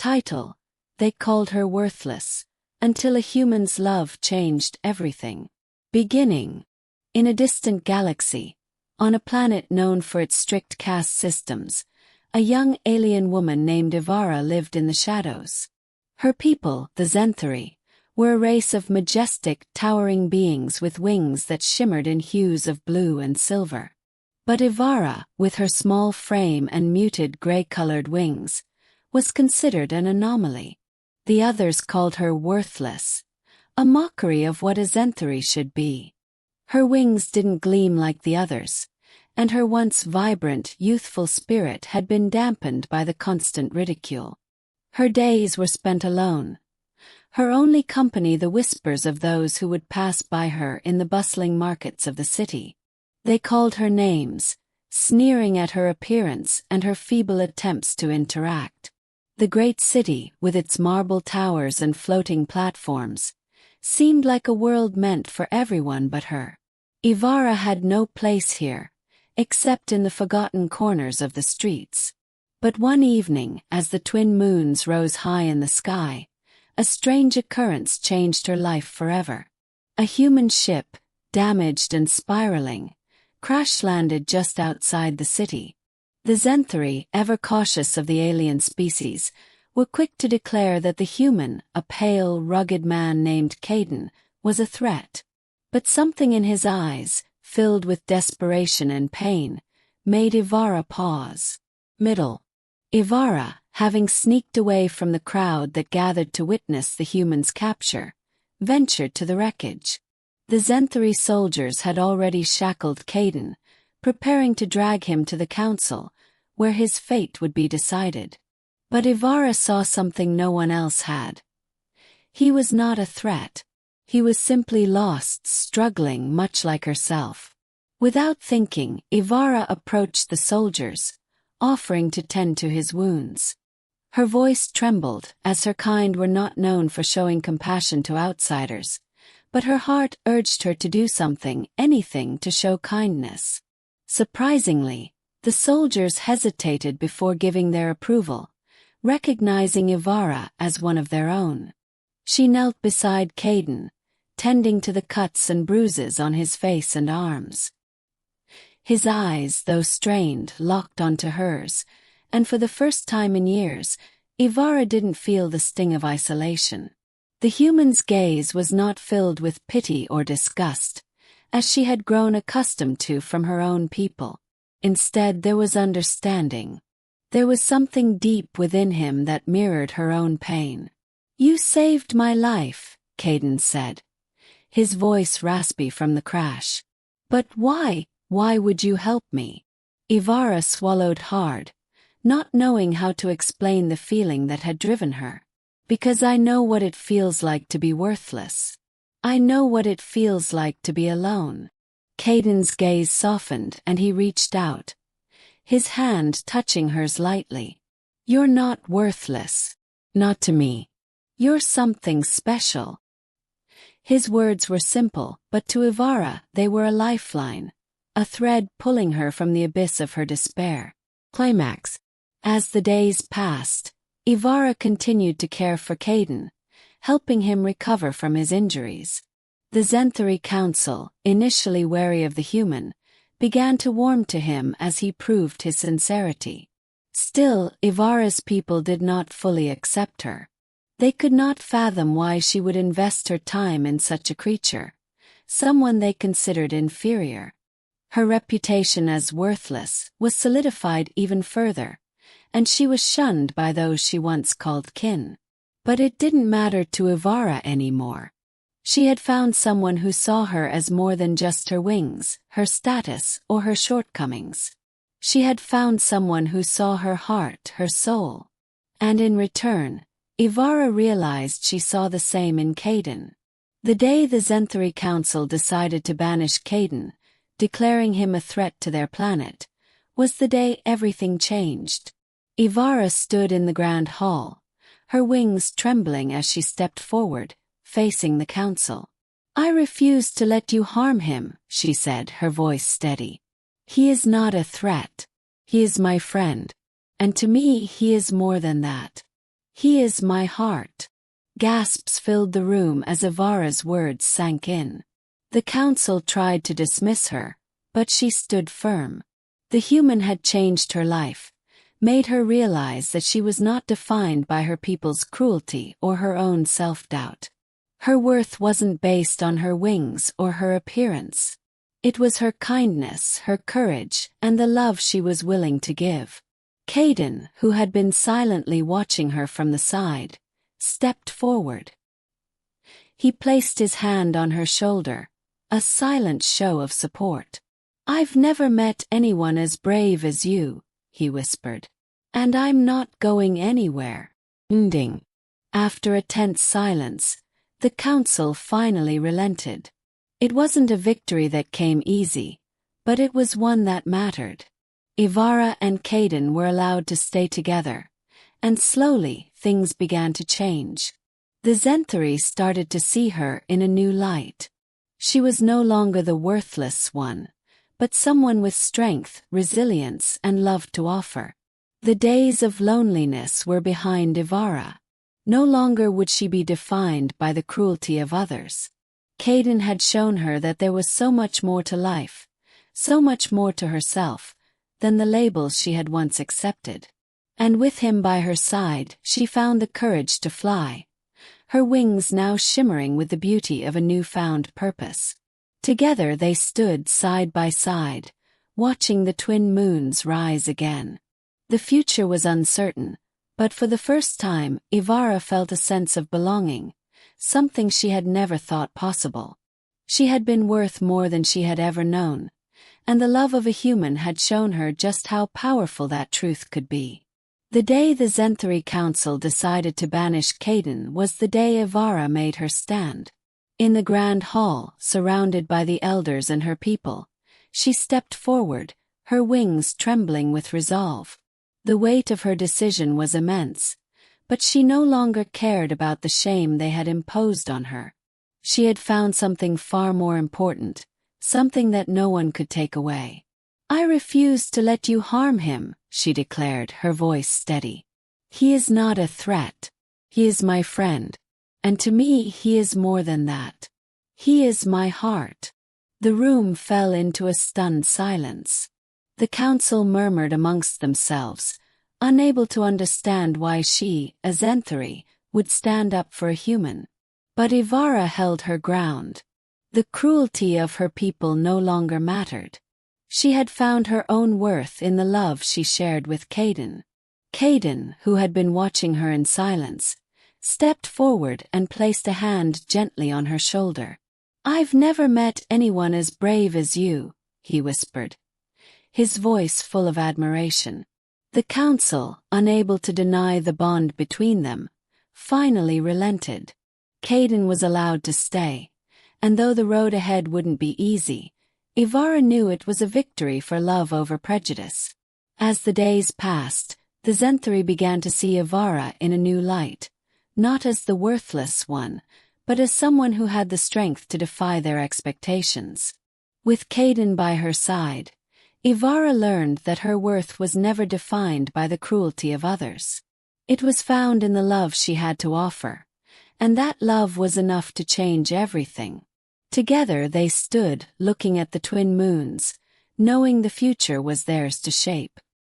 title, they called her worthless, until a human's love changed everything. Beginning. In a distant galaxy, on a planet known for its strict caste systems, a young alien woman named Ivara lived in the shadows. Her people, the Zenthari, were a race of majestic, towering beings with wings that shimmered in hues of blue and silver. But Ivara, with her small frame and muted gray-colored wings, was considered an anomaly. The others called her worthless, a mockery of what a Zenthari should be. Her wings didn't gleam like the others, and her once vibrant, youthful spirit had been dampened by the constant ridicule. Her days were spent alone, her only company the whispers of those who would pass by her in the bustling markets of the city. They called her names, sneering at her appearance and her feeble attempts to interact. The great city, with its marble towers and floating platforms, seemed like a world meant for everyone but her. Ivara had no place here, except in the forgotten corners of the streets. But one evening, as the twin moons rose high in the sky, a strange occurrence changed her life forever. A human ship, damaged and spiraling, crash-landed just outside the city. The Zenthari, ever cautious of the alien species, were quick to declare that the human, a pale, rugged man named Caden, was a threat. But something in his eyes, filled with desperation and pain, made Ivara pause. Ivara, having sneaked away from the crowd that gathered to witness the human's capture, ventured to the wreckage. The Zenthari soldiers had already shackled Caden, preparing to drag him to the council, where his fate would be decided. But Ivara saw something no one else had. He was not a threat. He was simply lost, struggling much like herself. Without thinking, Ivara approached the soldiers, offering to tend to his wounds. Her voice trembled, as her kind were not known for showing compassion to outsiders, but her heart urged her to do something, anything to show kindness. Surprisingly, the soldiers hesitated before giving their approval, recognizing Ivara as one of their own. She knelt beside Caden, tending to the cuts and bruises on his face and arms. His eyes, though strained, locked onto hers, and for the first time in years, Ivara didn't feel the sting of isolation. The human's gaze was not filled with pity or disgust, as she had grown accustomed to from her own people. Instead, there was understanding. There was something deep within him that mirrored her own pain. "You saved my life," Caden said, his voice raspy from the crash. "But why would you help me?" Ivara swallowed hard, not knowing how to explain the feeling that had driven her. "Because I know what it feels like to be worthless. I know what it feels like to be alone." Caden's gaze softened and he reached out, his hand touching hers lightly. "You're not worthless. Not to me. You're something special." His words were simple, but to Ivara they were a lifeline, a thread pulling her from the abyss of her despair. Climax. As the days passed, Ivara continued to care for Caden, helping him recover from his injuries. The Zenthari Council, initially wary of the human, began to warm to him as he proved his sincerity. Still, Ivara's people did not fully accept her. They could not fathom why she would invest her time in such a creature, someone they considered inferior. Her reputation as worthless was solidified even further, and she was shunned by those she once called kin. But it didn't matter to Ivara anymore. She had found someone who saw her as more than just her wings, her status, or her shortcomings. She had found someone who saw her heart, her soul. And in return, Ivara realized she saw the same in Caden. The day the Zenthari Council decided to banish Caden, declaring him a threat to their planet, was the day everything changed. Ivara stood in the grand hall, her wings trembling as she stepped forward, facing the council. "I refuse to let you harm him," she said, her voice steady. "He is not a threat. He is my friend. And to me he is more than that. He is my heart. Gasps filled the room as Ivara's words sank in. The council tried to dismiss her, but she stood firm. The human had changed her life, made her realize that she was not defined by her people's cruelty or her own self-doubt. Her worth wasn't based on her wings or her appearance. It was her kindness, her courage, and the love she was willing to give. Caden, who had been silently watching her from the side, stepped forward. He placed his hand on her shoulder, a silent show of support. "I've never met anyone as brave as you," he whispered. "And I'm not going anywhere." Ending. After a tense silence, the council finally relented. It wasn't a victory that came easy, but it was one that mattered. Ivara and Caden were allowed to stay together, and slowly things began to change. The Zenthari started to see her in a new light. She was no longer the worthless one, but someone with strength, resilience, and love to offer. The days of loneliness were behind Ivara. No longer would she be defined by the cruelty of others. Caden had shown her that there was so much more to life, so much more to herself, than the labels she had once accepted. And with him by her side, she found the courage to fly, her wings now shimmering with the beauty of a newfound purpose. Together they stood side by side, watching the twin moons rise again. The future was uncertain, but for the first time, Ivara felt a sense of belonging, something she had never thought possible. She had been worth more than she had ever known, and the love of a human had shown her just how powerful that truth could be. The day the Zenthari Council decided to banish Caden was the day Ivara made her stand. In the grand hall, surrounded by the elders and her people, she stepped forward, her wings trembling with resolve. The weight of her decision was immense, but she no longer cared about the shame they had imposed on her. She had found something far more important, something that no one could take away. "I refuse to let you harm him," she declared, her voice steady. "He is not a threat. He is my friend. And to me he is more than that. He is my heart." The room fell into a stunned silence. The council murmured amongst themselves, unable to understand why she, a Zenthari, would stand up for a human. But Ivara held her ground. The cruelty of her people no longer mattered. She had found her own worth in the love she shared with Caden. Caden, who had been watching her in silence, stepped forward and placed a hand gently on her shoulder. "I've never met anyone as brave as you," he whispered, his voice full of admiration. The council, unable to deny the bond between them, finally relented. Caden was allowed to stay, and though the road ahead wouldn't be easy, Ivara knew it was a victory for love over prejudice. As the days passed, the Zenthari began to see Ivara in a new light, not as the worthless one, but as someone who had the strength to defy their expectations. With Caden by her side, Ivara learned that her worth was never defined by the cruelty of others. It was found in the love she had to offer, and that love was enough to change everything. Together they stood, looking at the twin moons, knowing the future was theirs to shape.